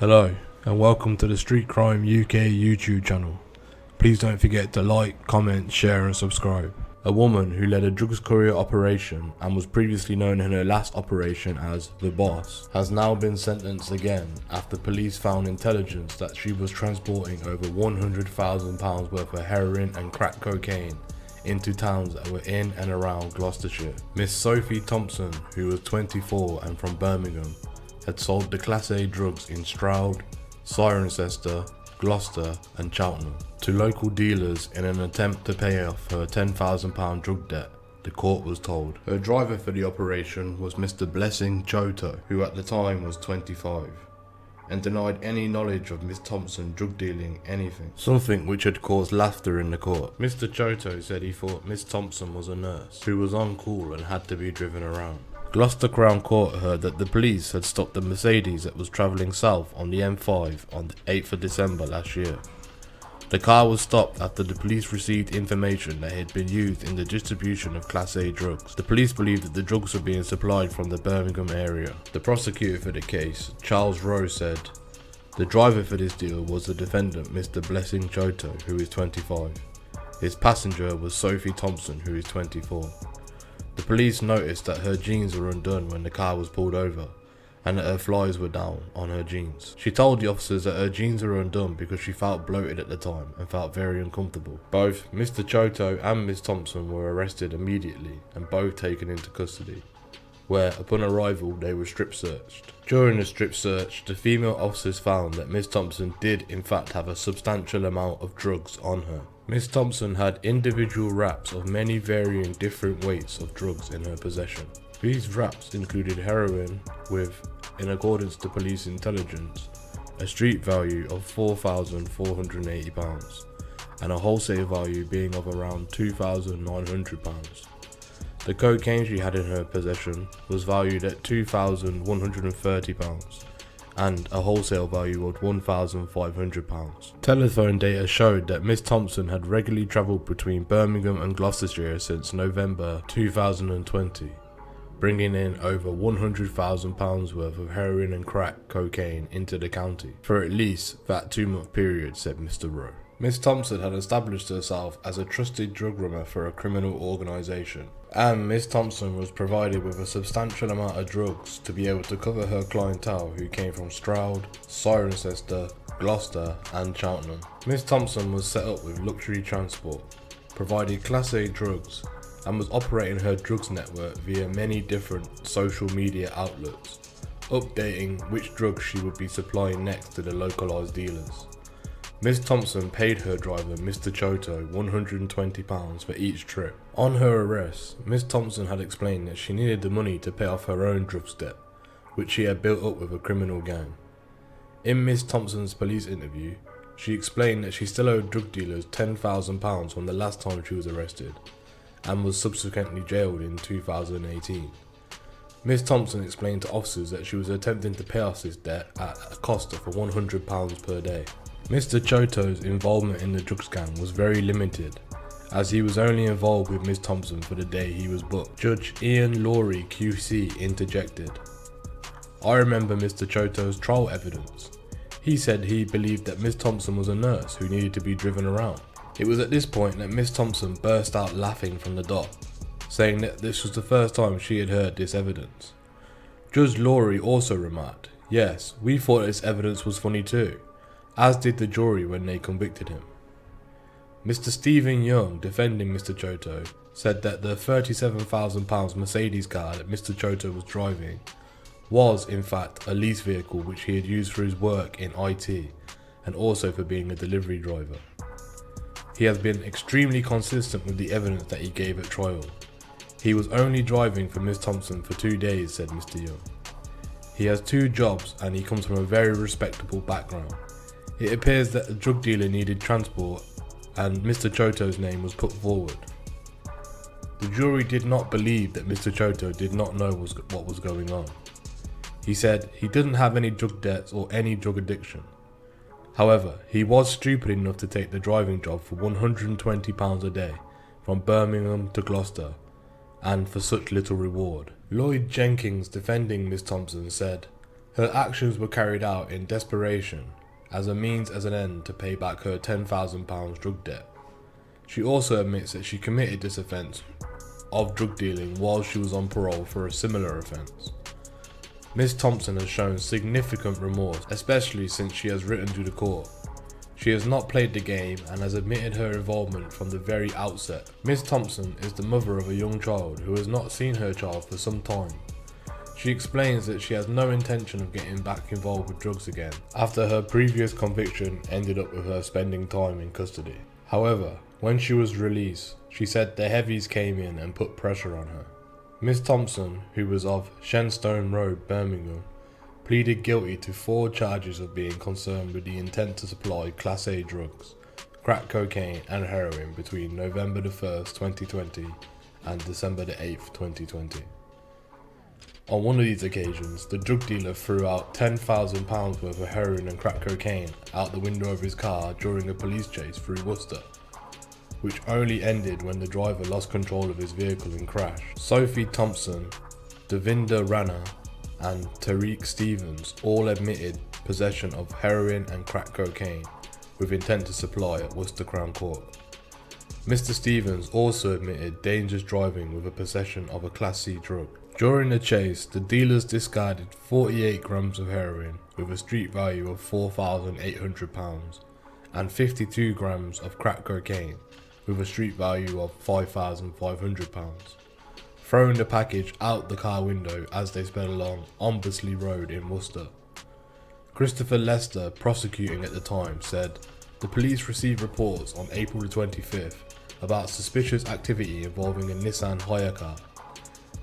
Hello, and welcome to the Street Crime UK YouTube channel. Please don't forget to like, comment, share and subscribe. A woman who led a drugs courier operation and was previously known in her last operation as The Boss has now been sentenced again after police found intelligence that she was transporting over £100,000 worth of heroin and crack cocaine into towns that were in and around Gloucestershire. Miss Sophie Thompson, who was 24 and from Birmingham, had sold the Class A drugs in Stroud, Cirencester, Gloucester and Cheltenham to local dealers in an attempt to pay off her £10,000 drug debt, the court was told. Her driver for the operation was Mr. Blessing Choto, who at the time was 25, and denied any knowledge of Miss Thompson drug dealing anything, something which had caused laughter in the court. Mr. Choto said he thought Miss Thompson was a nurse who was on call and had to be driven around. Gloucester Crown Court heard that the police had stopped a Mercedes that was travelling south on the M5 on the 8th of December last year. The car was stopped after the police received information that it had been used in the distribution of Class A drugs. The police believed that the drugs were being supplied from the Birmingham area. The prosecutor for the case, Charles Rowe, said the driver for this deal was the defendant, Mr. Blessing Choto, who is 25. His passenger was Sophie Thompson, who is 24. The police noticed that her jeans were undone when the car was pulled over, and that her flies were down on her jeans. She told the officers that her jeans were undone because she felt bloated at the time and felt very uncomfortable. Both Mr. Choto and Miss Thompson were arrested immediately and both taken into custody, where upon arrival they were strip searched. During the strip search, the female officers found that Miss Thompson did in fact have a substantial amount of drugs on her. Miss Thompson had individual wraps of many varying different weights of drugs in her possession. These wraps included heroin with, in accordance to police intelligence, a street value of £4,480 and a wholesale value being of around £2,900. The cocaine she had in her possession was valued at £2,130 and a wholesale value of £1,500. Telephone data showed that Miss Thompson had regularly travelled between Birmingham and Gloucestershire since November 2020, bringing in over £100,000 worth of heroin and crack cocaine into the county for at least that 2-month period, said Mr. Rowe. Miss Thompson had established herself as a trusted drug runner for a criminal organisation, and Miss Thompson was provided with a substantial amount of drugs to be able to cover her clientele who came from Stroud, Cirencester, Gloucester and Cheltenham. Miss Thompson was set up with luxury transport, provided Class A drugs, and was operating her drugs network via many different social media outlets, updating which drugs she would be supplying next to the localised dealers. Miss Thompson paid her driver, Mr. Choto, £120 for each trip. On her arrest, Miss Thompson had explained that she needed the money to pay off her own drugs debt, which she had built up with a criminal gang. In Miss Thompson's police interview, she explained that she still owed drug dealers £10,000 from the last time she was arrested, and was subsequently jailed in 2018. Miss Thompson explained to officers that she was attempting to pay off this debt at a cost of £100 per day. Mr. Choto's involvement in the drugs gang was very limited, as he was only involved with Miss Thompson for the day he was booked. Judge Ian Lawrie QC interjected, "I remember Mr. Choto's trial evidence. He said he believed that Miss Thompson was a nurse who needed to be driven around. It was at this point that Miss Thompson burst out laughing from the dock, saying that this was the first time she had heard this evidence." Judge Lawrie also remarked, "Yes, we thought this evidence was funny too, as did the jury when they convicted him." Mr. Stephen Young, defending Mr. Choto, said that the £37,000 Mercedes car that Mr. Choto was driving was in fact a lease vehicle which he had used for his work in IT and also for being a delivery driver. He has been extremely consistent with the evidence that he gave at trial. He was only driving for Miss Thompson for 2 days, said Mr. Young. He has 2 jobs and he comes from a very respectable background. It appears that the drug dealer needed transport and Mr. Choto's name was put forward. The jury did not believe that Mr. Choto did not know what was going on. He said he didn't have any drug debts or any drug addiction. However, he was stupid enough to take the driving job for £120 a day from Birmingham to Gloucester, and for such little reward. Lloyd Jenkins, defending Miss Thompson, said, Her actions were carried out in desperation, as a means as an end to pay back her £10,000 drug debt. She also admits that she committed this offence of drug dealing while she was on parole for a similar offence. Ms. Thompson has shown significant remorse, especially since she has written to the court. She has not played the game and has admitted her involvement from the very outset. Ms. Thompson is the mother of a young child who has not seen her child for some time. She explains that she has no intention of getting back involved with drugs again, after her previous conviction ended up with her spending time in custody. However, when she was released, she said the heavies came in and put pressure on her. Ms. Thompson, who was of Shenstone Road, Birmingham, pleaded guilty to 4 charges of being concerned with the intent to supply Class A drugs, crack cocaine and heroin between November 1st, 2020 and December 8th, 2020. On one of these occasions, the drug dealer threw out £10,000 worth of heroin and crack cocaine out the window of his car during a police chase through Worcester, which only ended when the driver lost control of his vehicle and crashed. Sophie Thompson, Devinder Rana and Tariq Stevens all admitted possession of heroin and crack cocaine with intent to supply at Worcester Crown Court. Mr. Stevens also admitted dangerous driving with a possession of a Class C drug. During the chase, the dealers discarded 48 grams of heroin with a street value of £4,800 and 52 grams of crack cocaine with a street value of £5,500, throwing the package out the car window as they sped along Umbersley Road in Worcester. Christopher Lester, prosecuting at the time, said, "The police received reports on April the 25th about suspicious activity involving a Nissan hire car.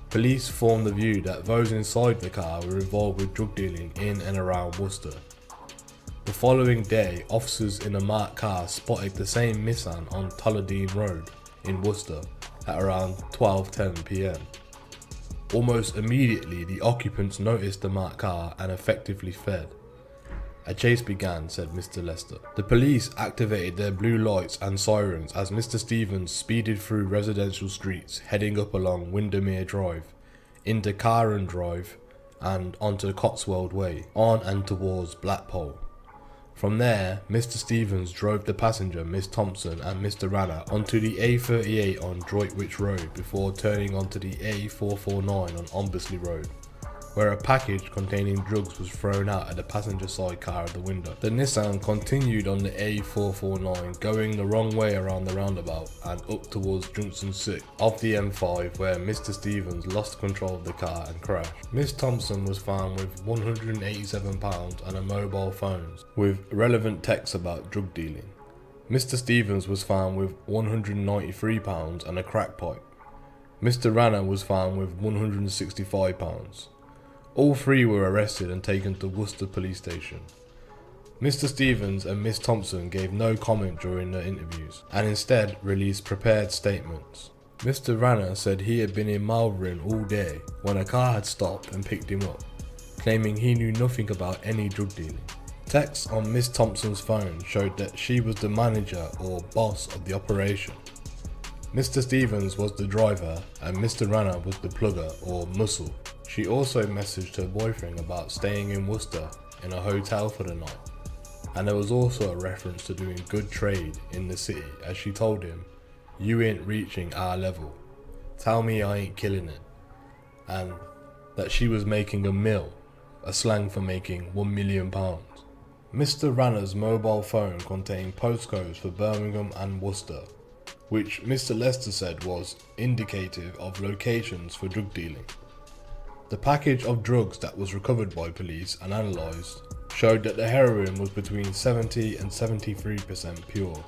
Police formed the view that those inside the car were involved with drug dealing in and around Worcester. The following day, officers in a marked car spotted the same Nissan on Tulladine Road in Worcester at around 12:10 p.m. Almost immediately, the occupants noticed the marked car and effectively fled. A chase began," said Mr. Lester. "The police activated their blue lights and sirens as Mr. Stevens speeded through residential streets, heading up along Windermere Drive, into Caron Drive and onto Cotswold Way, on and towards Blackpool. From there, Mr. Stevens drove the passenger, Miss Thompson and Mr. Rana, onto the A38 on Droitwich Road before turning onto the A449 on Umbersley Road, where a package containing drugs was thrown out at the passenger side car of the window. The Nissan continued on the A449, going the wrong way around the roundabout and up towards Junction 6 of the M5, where Mr. Stevens lost control of the car and crashed. Miss Thompson was found with £187 and a mobile phone with relevant texts about drug dealing. Mr. Stevens was found with £193 and a crack pipe. Mr. Rana was found with £165. All 3 were arrested and taken to Worcester Police Station. Mr. Stevens and Miss Thompson gave no comment during their interviews, and instead released prepared statements. Mr. Rana said he had been in Malvern all day when a car had stopped and picked him up, claiming he knew nothing about any drug dealing. Texts on Miss Thompson's phone showed that she was the manager or boss of the operation. Mr. Stevens was the driver and Mr. Rana was the plugger or muscle. She also messaged her boyfriend about staying in Worcester in a hotel for the night, and there was also a reference to doing good trade in the city, as she told him, "You ain't reaching our level, tell me I ain't killing it," and that she was making a mill, a slang for making £1 million. Mr. Rana's mobile phone contained postcodes for Birmingham and Worcester, which Mr. Lester said was indicative of locations for drug dealing. The package of drugs that was recovered by police and analysed showed that the heroin was between 70 and 73% pure,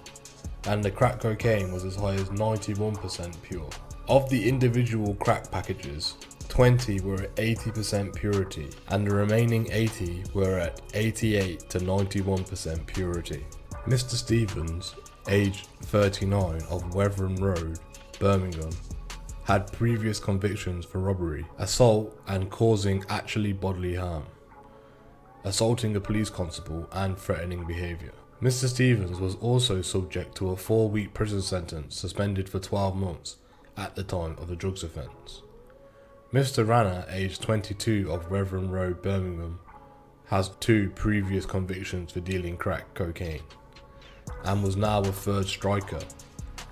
and the crack cocaine was as high as 91% pure. Of the individual crack packages, 20 were at 80% purity, and the remaining 80 were at 88 to 91% purity. Mr. Stevens, aged 39, of Wevron Road, Birmingham, had previous convictions for robbery, assault and causing actually bodily harm, assaulting a police constable and threatening behaviour. Mr. Stevens was also subject to a 4-week prison sentence, suspended for 12 months at the time of the drugs offence. Mr. Rana, aged 22, of Wevron Road, Birmingham, has 2 previous convictions for dealing crack cocaine, and was now a 3rd striker,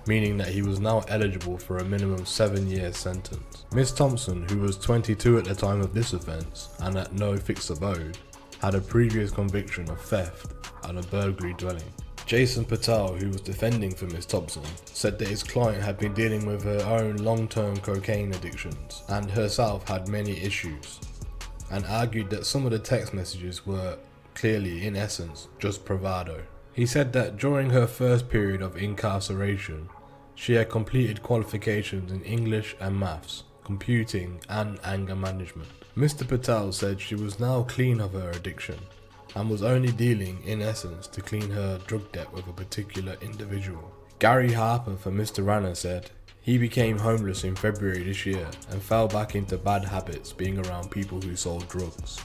meaning that he was now eligible for a minimum 7-year sentence. Miss Thompson, who was 22 at the time of this offence and at no fixed abode, had a previous conviction of theft and a burglary dwelling. Jason Patel, who was defending for Miss Thompson, said that his client had been dealing with her own long-term cocaine addictions and herself had many issues, and argued that some of the text messages were clearly, in essence, just bravado. He said that during her first period of incarceration, she had completed qualifications in English and maths, computing and anger management. Mr. Patel said she was now clean of her addiction and was only dealing, in essence, to clean her drug debt with a particular individual. Gary Harper for Mr. Rana said he became homeless in February this year and fell back into bad habits being around people who sold drugs.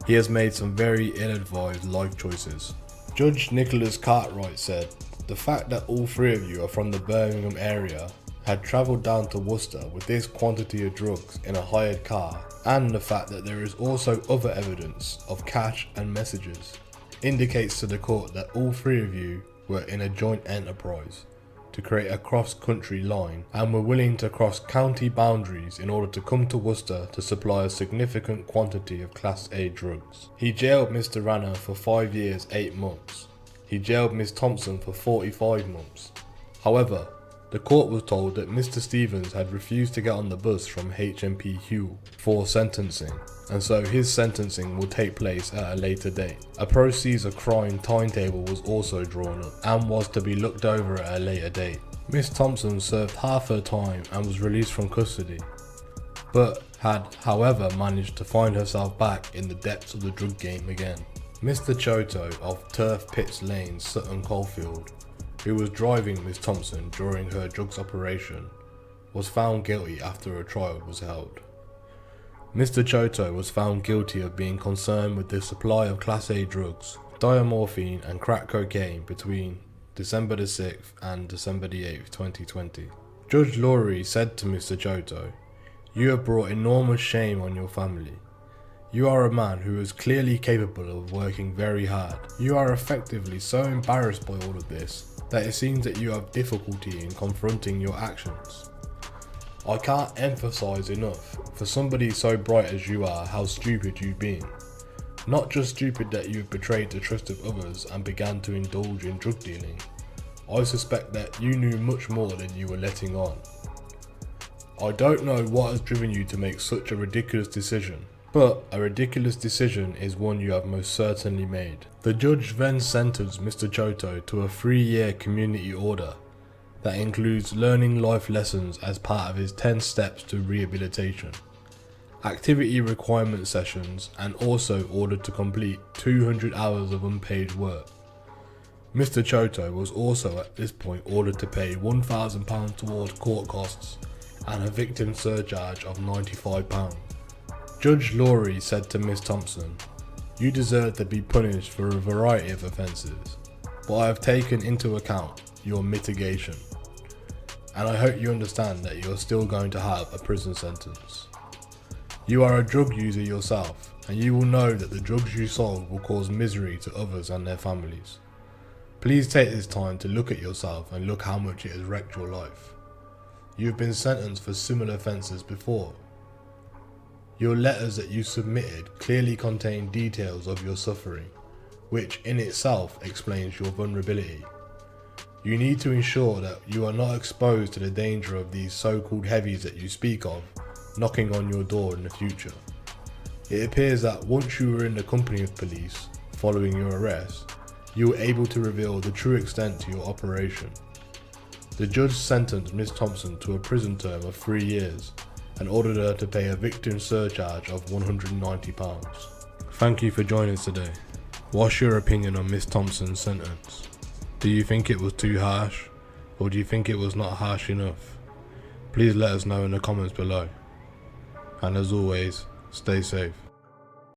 He has made some very ill-advised life choices. Judge Nicholas Cartwright said the fact that all 3 of you are from the Birmingham area, had travelled down to Worcester with this quantity of drugs in a hired car, and the fact that there is also other evidence of cash and messages, indicates to the court that all 3 of you were in a joint enterprise to create a cross-country line and were willing to cross county boundaries in order to come to Worcester to supply a significant quantity of Class A drugs. He jailed Mr. Rana for 5 years 8 months. He jailed Miss Thompson for 45 months. However, the court was told that Mr. Stevens had refused to get on the bus from HMP Hull for sentencing, and so his sentencing will take place at a later date. A proceeds of crime timetable was also drawn up and was to be looked over at a later date. Miss Thompson served half her time and was released from custody, but had however managed to find herself back in the depths of the drug game again. Mr. Choto of Turf Pits Lane, Sutton Coldfield, who was driving Miss Thompson during her drugs operation, was found guilty after a trial was held. Mr. Choto was found guilty of being concerned with the supply of Class A drugs, diamorphine and crack cocaine between December the 6th and December the 8th, 2020. Judge Laurie said to Mr. Choto, "You have brought enormous shame on your family. You are a man who is clearly capable of working very hard. You are effectively so embarrassed by all of this that it seems that you have difficulty in confronting your actions. I can't emphasize enough, for somebody so bright as you are, how stupid you've been. Not just stupid that you've betrayed the trust of others and began to indulge in drug dealing. I suspect that you knew much more than you were letting on. I don't know what has driven you to make such a ridiculous decision, but a ridiculous decision is one you have most certainly made." The judge then sentenced Mr. Choto to a 3-year community order that includes learning life lessons as part of his 10 steps to rehabilitation, activity requirement sessions, and also ordered to complete 200 hours of unpaid work. Mr. Choto was also at this point ordered to pay £1,000 towards court costs and a victim surcharge of £95. Judge Laurie said to Miss Thompson, "You deserve to be punished for a variety of offences, but I have taken into account your mitigation, and I hope you understand that you are still going to have a prison sentence. You are a drug user yourself, and you will know that the drugs you sold will cause misery to others and their families. Please take this time to look at yourself and look how much it has wrecked your life. You have been sentenced for similar offences before. Your letters that you submitted clearly contain details of your suffering, which in itself explains your vulnerability. You need to ensure that you are not exposed to the danger of these so-called heavies that you speak of knocking on your door in the future. It appears that once you were in the company of police, following your arrest, you were able to reveal the true extent to your operation." The judge sentenced Miss Thompson to a prison term of 3 years and ordered her to pay a victim surcharge of £190. Thank you for joining us today. What's your opinion on Miss Thompson's sentence? Do you think it was too harsh, or do you think it was not harsh enough? Please let us know in the comments below. And as always, stay safe.